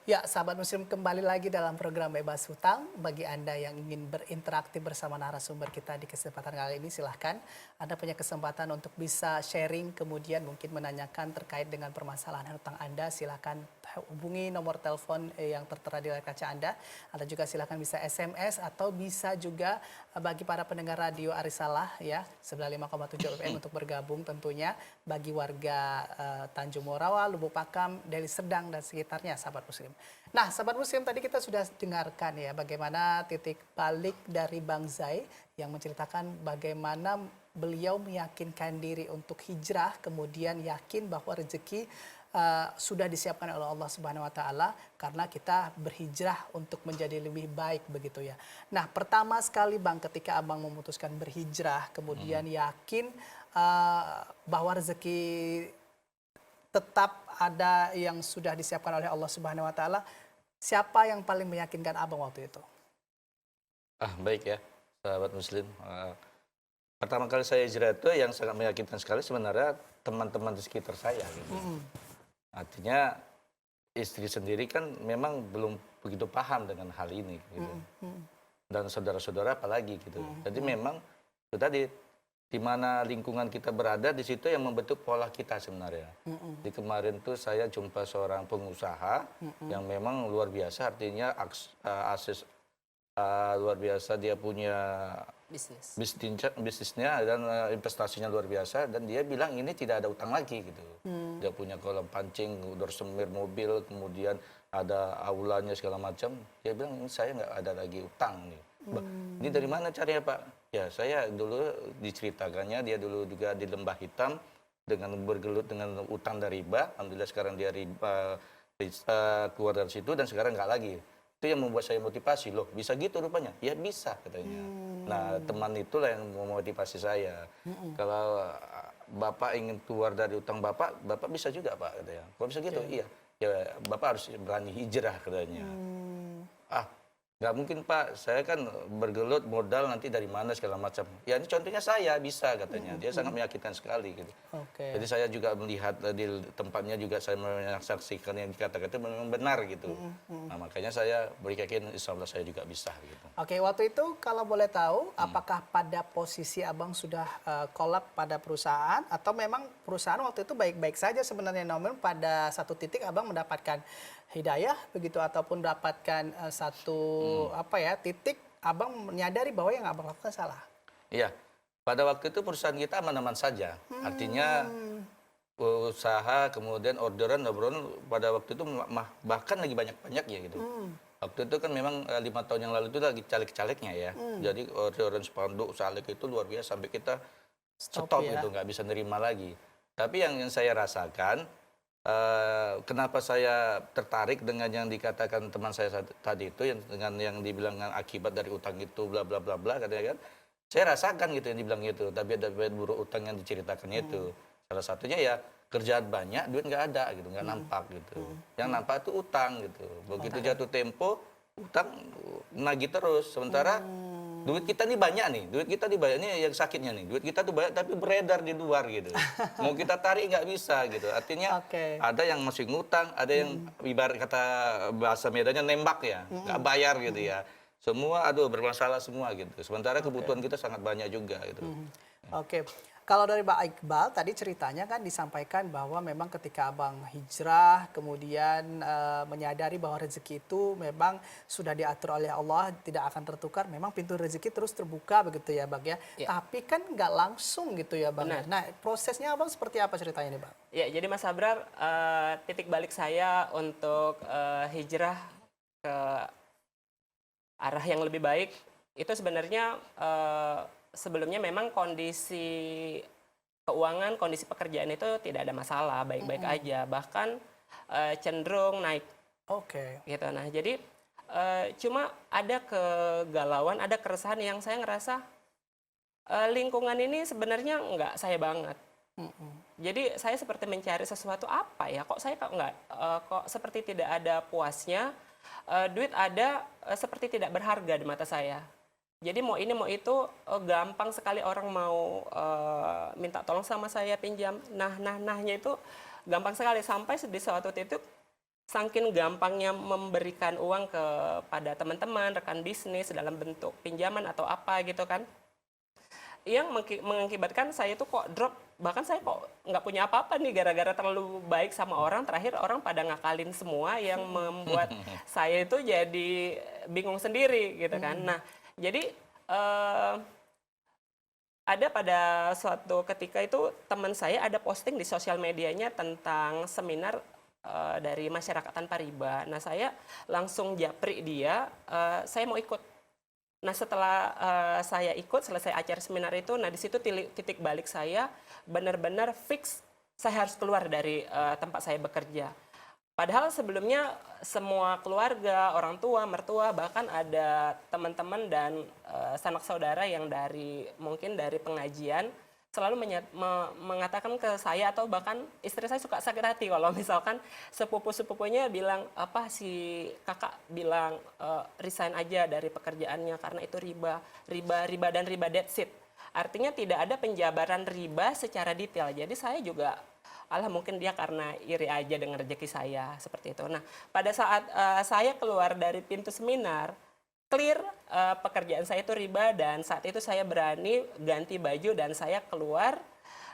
Ya, sahabat muslim kembali lagi dalam program Bebas Hutang. Bagi Anda yang ingin berinteraksi bersama narasumber kita di kesempatan kali ini, silahkan. Anda punya kesempatan untuk bisa sharing, kemudian mungkin menanyakan terkait dengan permasalahan hutang Anda. Silahkan hubungi nomor telepon yang tertera di layar kaca Anda. Anda juga silahkan bisa SMS atau bisa juga bagi para pendengar radio Arisalah ya 95,7 FM untuk bergabung tentunya bagi warga Tanjung Morawa, Lubuk Pakam, Deli Serdang dan sekitarnya, sahabat muslim. Nah, sahabat muslim, tadi kita sudah dengarkan ya bagaimana titik balik dari Bang Zai yang menceritakan bagaimana beliau meyakinkan diri untuk hijrah, kemudian yakin bahwa rezeki sudah disiapkan oleh Allah Subhanahu wa taala karena kita berhijrah untuk menjadi lebih baik begitu ya. Nah, pertama sekali Bang, ketika Abang memutuskan berhijrah, kemudian yakin bahwa rezeki tetap ada yang sudah disiapkan oleh Allah Subhanahu wa taala. Siapa yang paling meyakinkan Abang waktu itu? Baik ya, sahabat muslim. Pertama kali saya hijrah itu yang sangat meyakinkan sekali sebenarnya teman-teman di sekitar saya gitu. Artinya istri sendiri kan memang belum begitu paham dengan hal ini gitu. Dan saudara-saudara apalagi gitu. Jadi memang itu tadi di mana lingkungan kita berada di situ yang membentuk pola kita sebenarnya. Di kemarin tuh saya jumpa seorang pengusaha yang memang luar biasa, artinya akses luar biasa, dia punya bisnisnya dan investasinya luar biasa, dan dia bilang ini tidak ada utang lagi gitu. Dia punya kolam pancing, dorsemir mobil, kemudian ada aulanya segala macam. Dia bilang ini saya nggak ada lagi utang nih. Ini dari mana caranya Pak? Ya saya dulu diceritakannya dia dulu juga di Lembah Hitam dengan bergelut dengan utang dan riba. Alhamdulillah sekarang dia riba keluar dari situ dan sekarang nggak lagi. Itu yang membuat saya motivasi, loh bisa gitu rupanya? Ya bisa katanya. Nah teman itulah yang memotivasi saya. Kalau Bapak ingin keluar dari utang Bapak, Bapak bisa juga Pak katanya. Kalau bisa gitu, iya. Ya Bapak harus berani hijrah katanya. Nggak mungkin Pak, saya kan bergelut modal nanti dari mana segala macam. Ya ini contohnya saya bisa katanya. Dia sangat meyakinkan sekali gitu. Jadi saya juga melihat di tempatnya juga saya menyaksikan yang dikatakan itu memang benar gitu. Nah makanya saya beryakin insya Allah saya juga bisa gitu. Oke, waktu itu kalau boleh tahu, apakah pada posisi Abang sudah kolab pada perusahaan atau memang perusahaan waktu itu baik-baik saja sebenarnya, namun pada satu titik Abang mendapatkan hidayah begitu ataupun mendapatkan satu titik Abang menyadari bahwa yang Abang lakukan salah? Iya, pada waktu itu perusahaan kita aman-aman saja. Artinya usaha kemudian orderan pada waktu itu bahkan lagi banyak-banyaknya gitu. Waktu itu kan memang 5 tahun yang lalu itu lagi caleg-calegnya ya. Jadi orderan spanduk caleg itu luar biasa sampai kita stop ya. gitu, nggak bisa nerima lagi. Tapi yang saya rasakan, kenapa saya tertarik dengan yang dikatakan teman saya tadi itu, dengan yang dibilang akibat dari utang itu bla bla bla bla katanya kan. Saya rasakan gitu yang dibilang itu, tabiat-tabiat buruk utang yang diceritakan itu. Salah satunya ya kerjaan banyak, duit nggak ada gitu, nggak nampak gitu. Yang nampak itu utang gitu. Begitu jatuh tempo, utang nagih terus. Sementara duit kita nih banyak nih, duit kita nih banyak nih yang sakitnya nih. Duit kita tuh banyak tapi beredar di luar gitu. Mau kita tarik nggak bisa gitu. Artinya ada yang masih ngutang, ada yang ibarat kata bahasa Medannya nembak ya, nggak bayar gitu ya. Semua bermasalah semua gitu. Sementara kebutuhan kita sangat banyak juga gitu. Oke. Kalau dari Pak Iqbal tadi ceritanya kan disampaikan bahwa memang ketika Abang hijrah kemudian menyadari bahwa rezeki itu memang sudah diatur oleh Allah, tidak akan tertukar, memang pintu rezeki terus terbuka begitu ya Bang ya. Tapi kan nggak langsung gitu ya Bang. Benar. Nah, prosesnya Abang seperti apa ceritanya nih Bang? Ya, jadi Mas Abrar, titik balik saya untuk hijrah ke arah yang lebih baik itu sebenarnya sebelumnya memang kondisi keuangan, kondisi pekerjaan itu tidak ada masalah, baik-baik aja, bahkan cenderung naik. Gitu. Nah, jadi cuma ada kegalauan, ada keresahan yang saya ngerasa lingkungan ini sebenarnya nggak saya banget. Jadi saya seperti mencari sesuatu apa ya, kok saya kok seperti tidak ada puasnya, duit ada seperti tidak berharga di mata saya. Jadi mau ini mau itu gampang sekali orang mau minta tolong sama saya pinjam. Nahnya itu gampang sekali sampai di suatu titik saking gampangnya memberikan uang kepada teman-teman, rekan bisnis dalam bentuk pinjaman atau apa gitu kan, yang mengakibatkan saya itu kok drop, bahkan saya kok nggak punya apa-apa nih gara-gara terlalu baik sama orang, terakhir orang pada ngakalin semua yang membuat saya itu jadi bingung sendiri gitu kan. Nah, jadi ada pada suatu ketika itu teman saya ada posting di sosial medianya tentang seminar dari masyarakat tanpa riba. Nah, saya langsung japri dia, saya mau ikut. Nah, setelah saya ikut, selesai acara seminar itu, nah di situ titik balik saya benar-benar fix saya harus keluar dari tempat saya bekerja. Padahal sebelumnya semua keluarga, orang tua, mertua, bahkan ada teman-teman dan sanak saudara yang mungkin dari pengajian selalu mengatakan ke saya, atau bahkan istri saya suka sakit hati kalau misalkan sepupu-sepupunya bilang, apa si kakak bilang resign aja dari pekerjaannya karena itu riba dan riba, that's it. Artinya tidak ada penjabaran riba secara detail. Jadi saya juga, alah mungkin dia karena iri aja dengan rezeki saya, seperti itu. Nah, pada saat saya keluar dari pintu seminar, clear pekerjaan saya itu riba, dan saat itu saya berani ganti baju dan saya keluar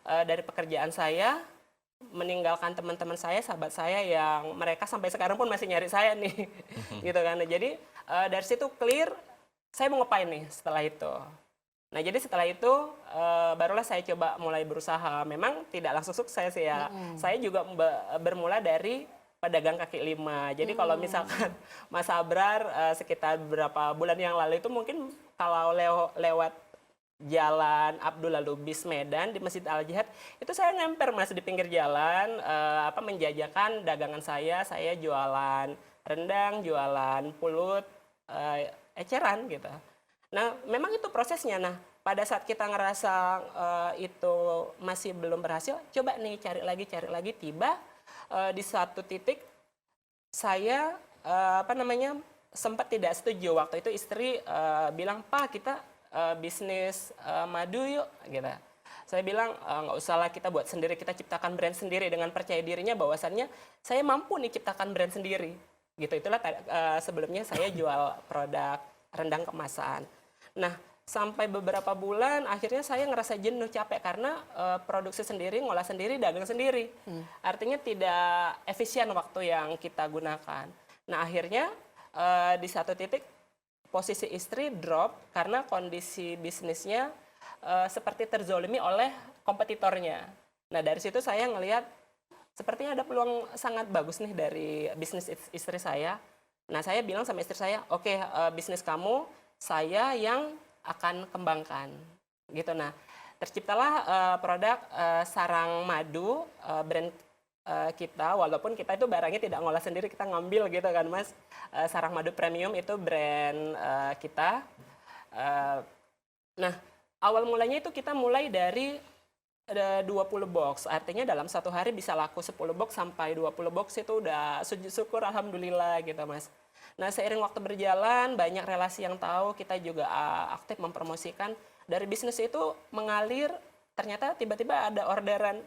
dari pekerjaan saya, meninggalkan teman-teman saya, sahabat saya yang mereka sampai sekarang pun masih nyari saya nih, gitu kan. Jadi dari situ clear, saya mau ngapain nih setelah itu. Nah, jadi setelah itu barulah saya coba mulai berusaha. Memang tidak langsung sukses ya. Saya juga bermula dari pedagang kaki lima. Jadi kalau misalkan Mas Abrar sekitar beberapa bulan yang lalu itu mungkin kalau lewat jalan Abdullah Lubis Medan di Masjid Al Jihad, itu saya ngemper Mas di pinggir jalan, menjajakan dagangan saya jualan rendang, jualan pulut, eceran gitu. Nah, memang itu prosesnya. Nah, pada saat kita ngerasa itu masih belum berhasil, coba nih cari lagi, tiba di satu titik saya sempat tidak setuju. Waktu itu istri bilang, "Pak, kita bisnis madu yuk," gitu. Saya bilang, nggak usah lah, kita buat sendiri, kita ciptakan brand sendiri, dengan percaya dirinya bahwasannya saya mampu nih ciptakan brand sendiri. Gitu. Itulah sebelumnya saya jual produk rendang kemasan. Nah, sampai beberapa bulan akhirnya saya ngerasa jenuh, capek karena produksi sendiri, ngolah sendiri, dagang sendiri. Artinya tidak efisien waktu yang kita gunakan. Nah, akhirnya di satu titik posisi istri drop karena kondisi bisnisnya seperti terzolimi oleh kompetitornya. Nah, dari situ saya ngelihat sepertinya ada peluang sangat bagus nih dari bisnis istri saya. Nah, saya bilang sama istri saya, oke, bisnis kamu saya yang akan kembangkan, gitu. Nah, terciptalah produk sarang madu, brand kita, walaupun kita itu barangnya tidak ngolah sendiri, kita ngambil gitu kan Mas. Sarang madu premium itu brand kita. Nah, awal mulanya itu kita mulai dari 20 box, artinya dalam satu hari bisa laku 10 box sampai 20 box, itu udah sujud syukur alhamdulillah gitu Mas. Nah, seiring waktu berjalan, banyak relasi yang tahu, kita juga aktif mempromosikan. Dari bisnis itu mengalir, ternyata tiba-tiba ada orderan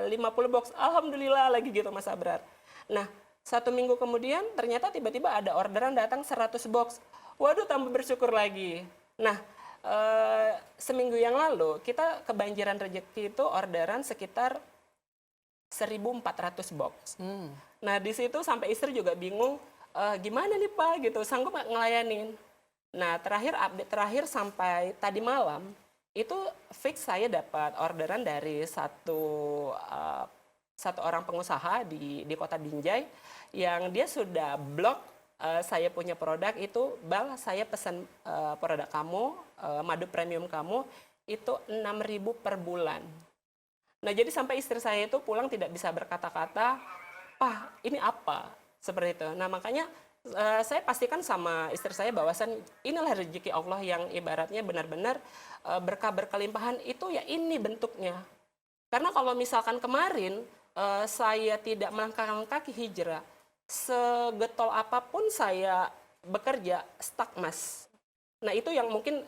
50 box. Alhamdulillah lagi gitu Mas Abrar. Nah, 1 minggu kemudian ternyata tiba-tiba ada orderan datang 100 box. Waduh, tambah bersyukur lagi. Nah, seminggu yang lalu kita kebanjiran rezeki itu orderan sekitar 1.400 box. Nah, di situ sampai istri juga bingung, gimana nih Pak gitu, sanggup nggak ngelayanin. Nah, update terakhir sampai tadi malam itu fix saya dapat orderan dari satu orang pengusaha di kota Binjai yang dia sudah blok saya punya produk itu, Bang, saya pesan produk kamu, madu premium kamu itu 6.000 per bulan. Nah, jadi sampai istri saya itu pulang tidak bisa berkata-kata, "Pak, ini apa?" Seperti itu. Nah, makanya saya pastikan sama istri saya bahwasan inilah rezeki Allah yang ibaratnya benar-benar berkah berkelimpahan itu ya ini bentuknya. Karena kalau misalkan kemarin saya tidak melangkahkan kaki hijrah, segetol apapun saya bekerja stuck Mas. Nah, itu yang mungkin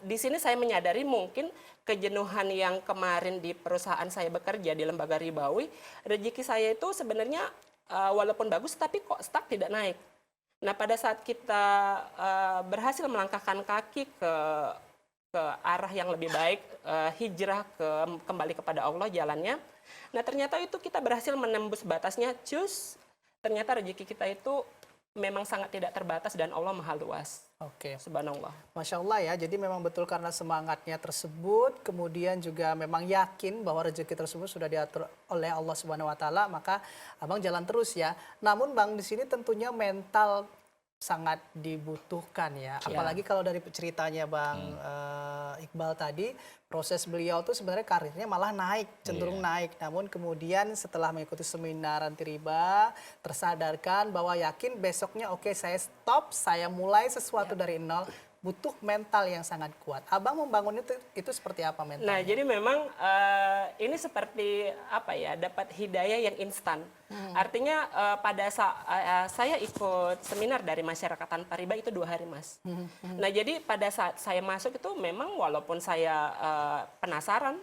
di sini saya menyadari mungkin kejenuhan yang kemarin di perusahaan saya bekerja di lembaga ribawi, rezeki saya itu sebenarnya walaupun bagus tapi kok stuck tidak naik. Nah, pada saat kita berhasil melangkahkan kaki ke arah yang lebih baik, hijrah kembali kepada Allah jalannya. Nah, ternyata itu kita berhasil menembus batasnya, ternyata rezeki kita itu memang sangat tidak terbatas dan Allah maha luas. Oke. Subhanallah. Masya Allah ya, jadi memang betul karena semangatnya tersebut, kemudian juga memang yakin bahwa rezeki tersebut sudah diatur oleh Allah Subhanahu Wa Taala, maka abang jalan terus ya. Namun bang, di sini tentunya mental sangat dibutuhkan ya, apalagi kalau dari ceritanya bang Iqbal tadi, proses beliau tuh sebenarnya karirnya malah naik, cenderung naik. Namun kemudian setelah mengikuti seminar anti riba, tersadarkan bahwa yakin besoknya oke, saya stop, saya mulai sesuatu dari nol, butuh mental yang sangat kuat. Abang membangun itu seperti apa mentalnya? Nah, jadi memang ini seperti apa ya, dapat hidayah yang instan. Artinya pada saat saya ikut seminar dari Masyarakat Tanpa Riba itu 2 hari, Mas. Nah, jadi pada saat saya masuk itu memang walaupun saya penasaran,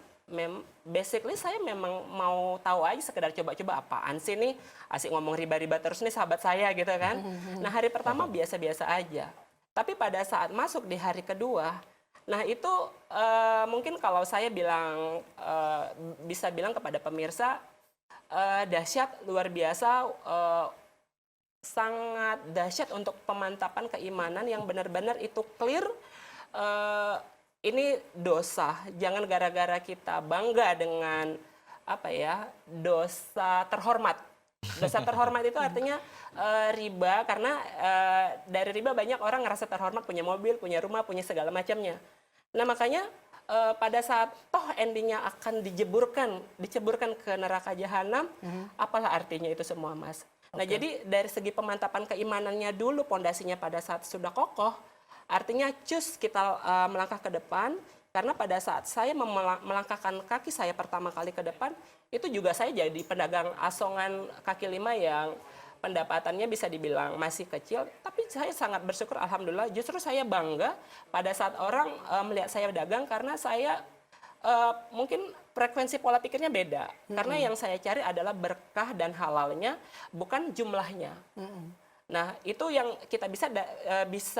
basically saya memang mau tahu aja, sekedar coba-coba apaan sih nih, asik ngomong riba-riba terus nih sahabat saya gitu kan. Nah, hari pertama biasa-biasa aja. Tapi pada saat masuk di hari kedua, nah itu mungkin kalau saya bilang, bisa bilang kepada pemirsa, dahsyat, luar biasa, sangat dahsyat untuk pemantapan keimanan yang benar-benar itu clear, ini dosa. Jangan gara-gara kita bangga dengan apa ya, dosa terhormat. Dosa terhormat itu artinya riba, karena dari riba banyak orang ngerasa terhormat, punya mobil, punya rumah, punya segala macamnya. Nah, makanya pada saat toh endingnya akan diceburkan ke neraka jahanam, apalah artinya itu semua, Mas. Nah, jadi dari segi pemantapan keimanannya dulu, pondasinya pada saat sudah kokoh, artinya kita melangkah ke depan. Karena pada saat saya melangkahkan kaki saya pertama kali ke depan, itu juga saya jadi pedagang asongan kaki lima yang pendapatannya bisa dibilang masih kecil. Tapi saya sangat bersyukur, alhamdulillah. Justru saya bangga pada saat orang melihat saya dagang, karena saya mungkin frekuensi pola pikirnya beda. Karena yang saya cari adalah berkah dan halalnya, bukan jumlahnya. Nah, itu yang kita bisa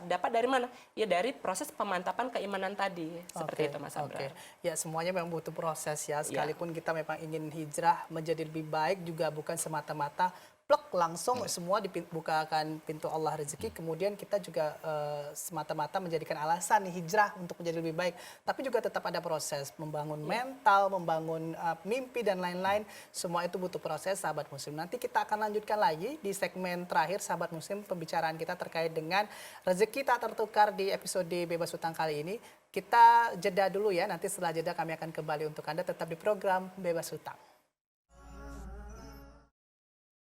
dapat dari mana? Ya dari proses pemantapan keimanan tadi. Seperti itu, Mas Abrar. Ya, semuanya memang butuh proses ya. Sekalipun kita memang ingin hijrah menjadi lebih baik, juga bukan semata-mata plek langsung semua dibukakan pintu Allah rezeki, kemudian kita juga semata-mata menjadikan alasan nih hijrah untuk menjadi lebih baik. Tapi juga tetap ada proses membangun mental, membangun mimpi dan lain-lain. Semua itu butuh proses, sahabat muslim. Nanti kita akan lanjutkan lagi di segmen terakhir, sahabat muslim, pembicaraan kita terkait dengan rezeki tak tertukar di episode Bebas Hutang kali ini. Kita jeda dulu ya, nanti setelah jeda kami akan kembali untuk Anda tetap di program Bebas Hutang.